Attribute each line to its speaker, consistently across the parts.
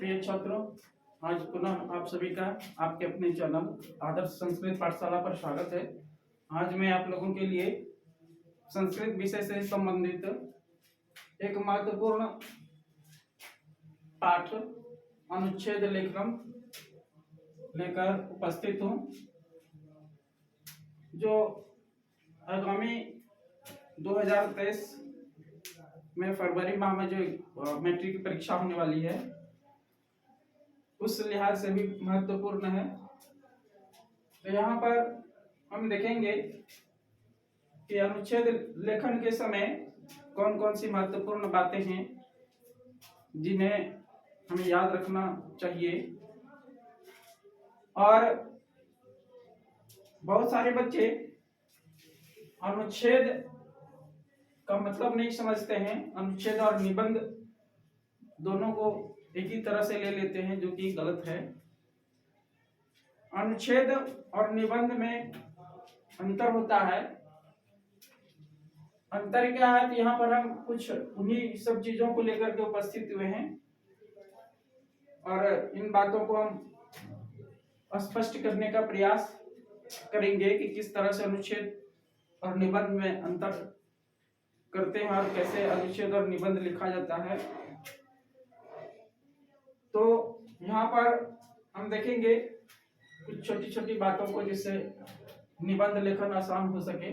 Speaker 1: प्रिय छात्रों, आज पुनः आप सभी का आपके अपने चैनल आदर्श संस्कृत पाठशाला पर स्वागत है। आज मैं आप लोगों के लिए संस्कृत विषय से संबंधित एक महत्वपूर्ण पाठ अनुच्छेद लेखन लेकर उपस्थित हूँ, जो आगामी 2023 में फरवरी माह में जो मैट्रिक की परीक्षा होने वाली है उस लिहाज से भी महत्वपूर्ण है। तो यहाँ पर हम देखेंगे कि अनुच्छेद लेखन के समय कौन कौन सी महत्वपूर्ण बातें हैं जिन्हें हमें याद रखना चाहिए। और बहुत सारे बच्चे अनुच्छेद का मतलब नहीं समझते हैं, अनुच्छेद और निबंध दोनों को एक ही तरह से ले लेते हैं, जो कि गलत है। अनुच्छेद और निबंध में अंतर होता है। अंतर क्या है? तो यहाँ पर हम कुछ उन्हीं सब चीजों को लेकर के उपस्थित हुए हैं और इन बातों को हम स्पष्ट करने का प्रयास करेंगे कि किस तरह से अनुच्छेद और निबंध में अंतर करते हैं और कैसे अनुच्छेद और निबंध लिखा जाता है। तो यहाँ पर हम देखेंगे कुछ छोटी छोटी बातों को जिससे निबंध लेखन आसान हो सके।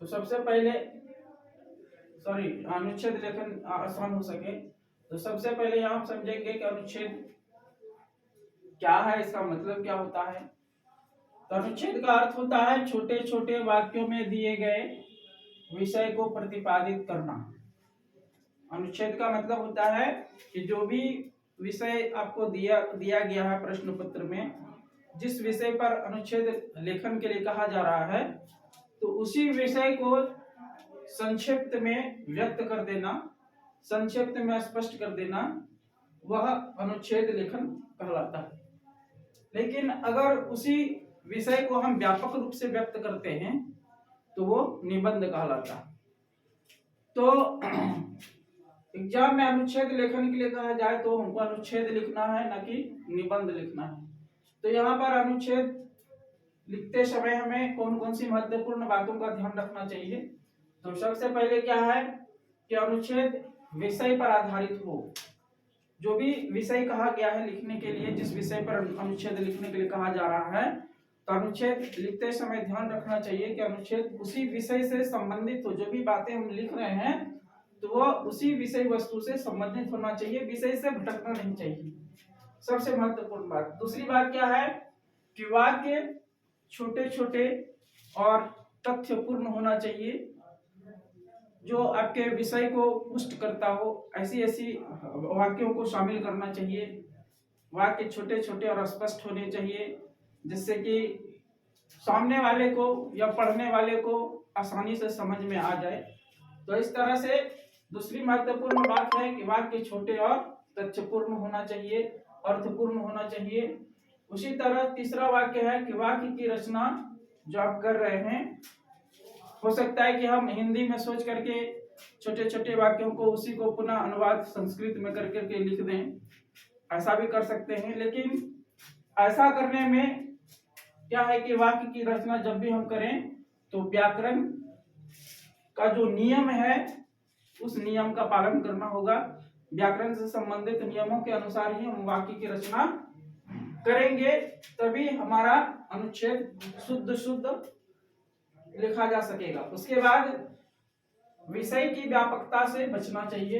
Speaker 1: तो सबसे पहले अनुच्छेद लेखन आसान हो सके तो सबसे पहले यहाँ हम समझेंगे कि अनुच्छेद क्या है, इसका मतलब क्या होता है। तो अनुच्छेद का अर्थ होता है छोटे छोटे वाक्यों में दिए गए विषय को प्रतिपादित करना। अनुच्छेद का मतलब होता है कि जो भी विषय आपको दिया गया है प्रश्न पत्र में, जिस विषय पर अनुच्छेद लेखन के लिए कहा जा रहा है, तो उसी विषय को संक्षिप्त में व्यक्त कर देना, संक्षिप्त में स्पष्ट कर देना, वह अनुच्छेद लेखन कहलाता है। लेकिन अगर उसी विषय को हम व्यापक रूप से व्यक्त करते हैं तो वो निबंध कहलाता है। तो एग्जाम में अनुच्छेद लेखन के लिए कहा जाए तो हमको अनुच्छेद लिखना है, न कि निबंध लिखना है। तो यहाँ पर अनुच्छेद लिखते समय हमें कौन कौन सी महत्वपूर्ण बातों का ध्यान रखना चाहिए। तो सबसे पहले क्या है कि अनुच्छेद विषय पर आधारित हो। जो भी विषय कहा गया है लिखने के लिए, जिस विषय पर अनुच्छेद लिखने के लिए कहा जा रहा है, तो अनुच्छेद लिखते समय ध्यान रखना चाहिए कि अनुच्छेद उसी विषय से संबंधित हो। जो भी बातें हम लिख रहे हैं तो वह उसी विषय वस्तु से संबंधित होना चाहिए, विषय से भटकना नहीं चाहिए। सबसे महत्वपूर्ण बात। दूसरी बात क्या है कि वाक्य छोटे छोटे और तथ्यपूर्ण होना चाहिए, जो आपके विषय को पुष्ट करता हो। ऐसी वाक्यों को शामिल करना चाहिए। वाक्य छोटे छोटे और स्पष्ट होने चाहिए, जिससे कि सामने वाले को या पढ़ने वाले को आसानी से समझ में आ जाए। तो इस तरह से दूसरी महत्वपूर्ण बात है कि वाक्य छोटे और तथ्यपूर्ण होना चाहिए, अर्थपूर्ण होना चाहिए। उसी तरह तीसरा वाक्य है कि वाक्य की रचना जो आप कर रहे हैं, हो सकता है कि हम हिंदी में सोच करके छोटे छोटे वाक्यों को उसी को पुनः अनुवाद संस्कृत में करके के लिख दें, ऐसा भी कर सकते हैं। लेकिन ऐसा करने में क्या है कि वाक्य की रचना जब भी हम करें तो व्याकरण का जो नियम है उस नियम का पालन करना होगा। व्याकरण से संबंधित नियमों के अनुसार ही हम वाक्य की रचना करेंगे, तभी हमारा अनुच्छेद शुद्ध लिखा जा सकेगा। उसके बाद विषय की व्यापकता से बचना चाहिए।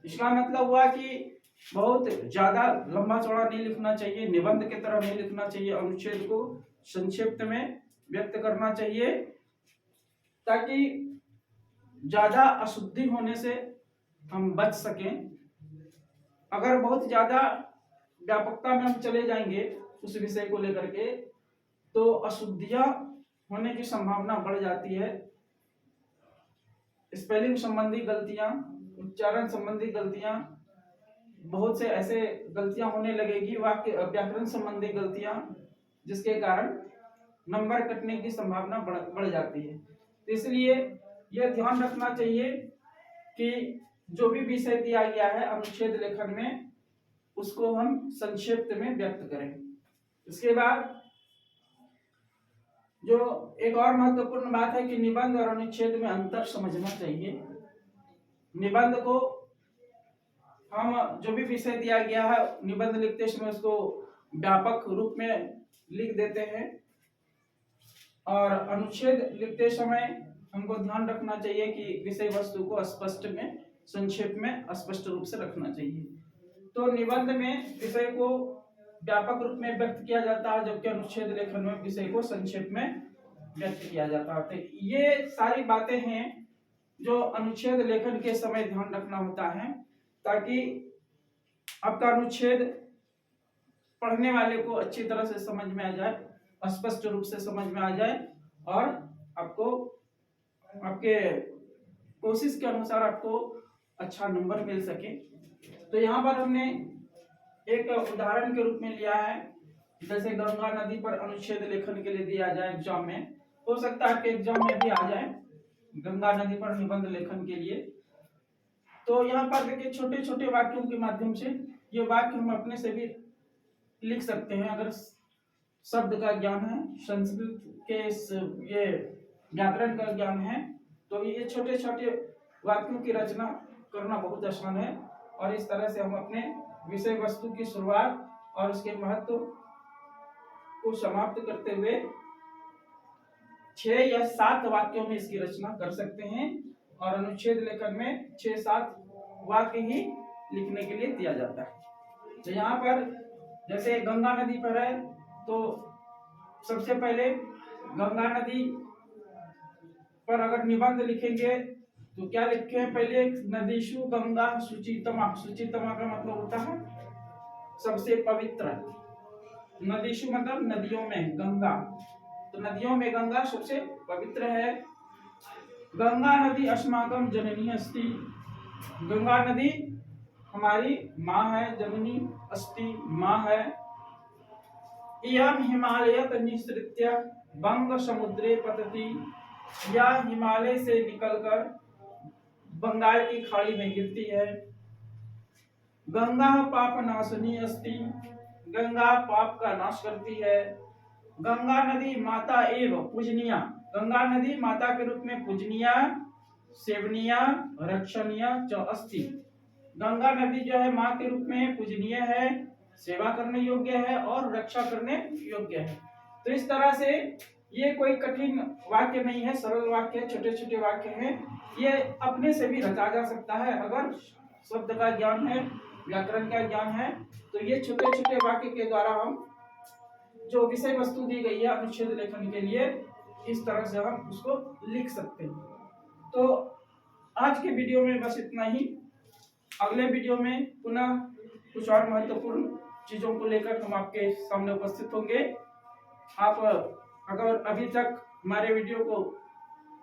Speaker 1: इसका मतलब हुआ कि बहुत ज्यादा लंबा चौड़ा नहीं लिखना चाहिए, निबंध की तरह नहीं लिखना चाहिए। अनुच्छेद को संक्षिप्त में व्यक्त करना चाहिए ताकि ज्यादा अशुद्धि होने से हम बच सकें। अगर बहुत ज्यादा व्यापकता में हम चले जाएंगे उस विषय को लेकर के, तो अशुद्धियां होने की संभावना बढ़ जाती है। स्पेलिंग संबंधी गलतियां, उच्चारण संबंधी गलतियां, बहुत से ऐसे गलतियां होने लगेगी, वाक्य व्याकरण संबंधी गलतियां, जिसके कारण नंबर कटने की संभावना बढ़ जाती है। तो इसलिए यह ध्यान रखना चाहिए कि जो भी विषय दिया गया है अनुच्छेद लेखन में उसको हम संक्षिप्त में व्यक्त करें। इसके बाद जो एक और महत्वपूर्ण बात है कि निबंध और अनुच्छेद में अंतर समझना चाहिए। निबंध को हम जो भी विषय दिया गया है निबंध लिखते समय उसको व्यापक रूप में लिख देते हैं और अनुच्छेद लिखते समय हमको ध्यान रखना चाहिए कि विषय वस्तु को स्पष्ट में संक्षेप में स्पष्ट रूप से रखना चाहिए। तो निबंध में विषय को व्यापक रूप में व्यक्त किया जाता है जबकि अनुच्छेद लेखन में विषय को संक्षेप में व्यक्त किया जाता है। तो ये सारी बातें हैं जो अनुच्छेद लेखन के समय ध्यान रखना होता है ताकि आपका अनुच्छेद पढ़ने वाले को अच्छी तरह से समझ में आ जाए, स्पष्ट रूप से समझ में आ जाए और आपको आपके कोशिश के अनुसार आपको अच्छा नंबर मिल सके। तो यहाँ पर हमने एक उदाहरण के रूप में लिया है, जैसे गंगा नदी पर अनुच्छेद लेखन के लिए दिया जाए एग्जाम में, हो सकता है कि एग्जाम में भी आ जाए गंगा नदी पर निबंध लेखन के लिए। तो यहाँ पर देखिए छोटे छोटे वाक्यों के माध्यम से ये वाक्य हम अपने से भी लिख सकते हैं। अगर शब्द का ज्ञान है, संस्कृत के ये व्याकरण का ज्ञान है तो ये छोटे छोटे वाक्यों की रचना करना बहुत आसान है और इस तरह से हम अपने विषय वस्तु की शुरुआत और उसके महत्व को समाप्त करते हुए 6 या 7 वाक्यों में इसकी रचना कर सकते हैं और अनुच्छेद लेखन में 6-7 वाक्य ही लिखने के लिए दिया जाता है। तो यहाँ पर जैसे गंगा नदी पर है तो सबसे पहले गंगा नदी पर अगर निबंध लिखेंगे तो क्या लिखें, पहले नदीषु गंगा शुचितमा। शुचितमा का मतलब होता है सबसे पवित्र। नदीषु मतलब नदियों में, गंगा तो नदियों में गंगा सबसे पवित्र है। गंगा नदी अस्माकं जननी अस्ति। गंगा नदी हमारी माँ है, जननी अस्ति माँ है। इयं हिमालयत निसृत्य बंग समुद्रे पतति। या हिमालय से निकलकर बंगाल की खाड़ी में गिरती है। गंगा पाप नाशनी अस्ति। गंगा पाप का नाश करती है। गंगा नदी माता एव पूजनीया। गंगा नदी माता के रूप में पूजनीय, सेवनीय, रक्षणीय च अस्ति। गंगा नदी जो है माँ के रूप में पूजनीय है, सेवा करने योग्य है और रक्षा करने योग्य है। तो इस तरह से ये कोई कठिन वाक्य नहीं है, सरल वाक्य, छोटे छोटे वाक्य हैं। ये अपने से भी रचा जा सकता है अगर शब्द का ज्ञान है, व्याकरण का ज्ञान है। तो ये छोटे छोटे वाक्य के द्वारा हम जो विषय वस्तु दी गई है अनुच्छेद लेखन के लिए इस तरह से हम उसको लिख सकते हैं। तो आज के वीडियो में बस इतना ही। अगले वीडियो में पुनः कुछ और महत्वपूर्ण चीजों को लेकर हम आपके सामने उपस्थित होंगे। आप अगर अभी तक हमारे वीडियो को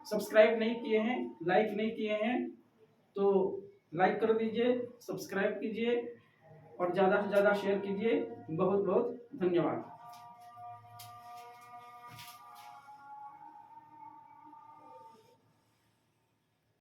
Speaker 1: सब्सक्राइब नहीं किए हैं, लाइक नहीं किए हैं तो लाइक कर दीजिए, सब्सक्राइब कीजिए और ज़्यादा से ज़्यादा शेयर कीजिए। बहुत बहुत धन्यवाद।